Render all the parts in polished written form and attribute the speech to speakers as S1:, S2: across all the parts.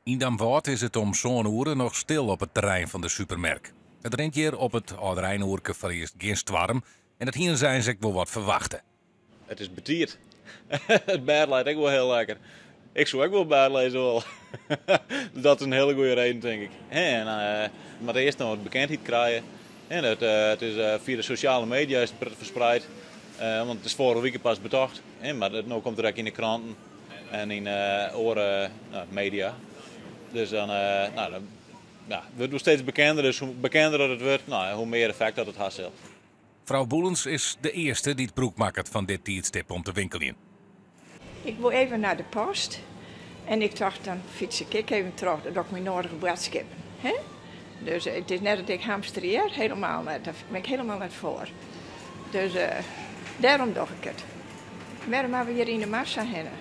S1: In Damwoudt is het om zo'n uren nog stil op het terrein van de supermarkt. Het rent hier op het Ouderijnoerke voor eerst geen warm en het hier zijn ze wel wat verwachten.
S2: Het is betiert. Het bed lijkt ook wel heel lekker. Ik zou ook wel bed lezen wel. Dat is een hele goede reden, denk ik. En, maar eerst nog wat bekendheid krijgen. En het is via de sociale media is het verspreid. Want het is vorige week pas betocht. Maar nu komt het ook in de kranten en in andere media. Dus dan, wordt het steeds bekender. Dus hoe bekender dat het wordt, hoe meer effect dat het heeft zelf.
S1: Vrouw Boelens is de eerste die het broek maakt van dit tijdstip om te winkelen.
S3: Ik wil even naar de post. En ik dacht, dan fiets ik even terug dat ik mijn nodige boodschappen heb. Dus het is net dat ik hamstreer, helemaal net. Daar ben ik helemaal net voor. Dus daarom doe ik het. Waarom hebben we hier in de massa hennen?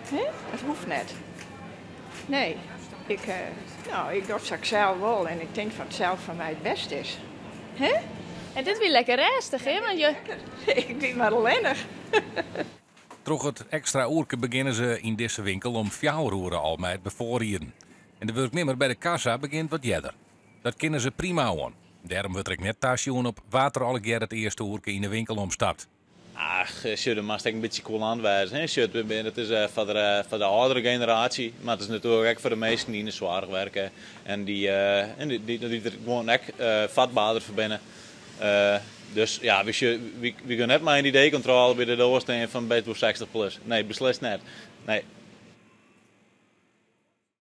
S3: Het hoeft net. Nee, ik doe het straks zelf wel en ik denk dat het zelf van mij het beste is.
S4: En dit weer lekker rustig, hè? Want je...
S3: Ik ben maar alleenig.
S1: Troch het extra uurke beginnen ze in deze winkel om 4 uur al met bevoorrieden. En de werknemer bij de kassa begint wat jeder. Dat kennen ze prima aan. Daarom wordt er net tasje op water al het eerste uurke in de winkel omstapt.
S2: Ach, Shudden mag een beetje cool aanwijzen. Shudden, het is voor de oudere generatie, maar het is natuurlijk ook voor de meesten die in de zwaar werken. En die er gewoon ook vatbaarder verbinden. Dus ja, we gaan net maar in die D-controle bij de doorsteen van beter 60 plus. Nee, beslist net. Nee.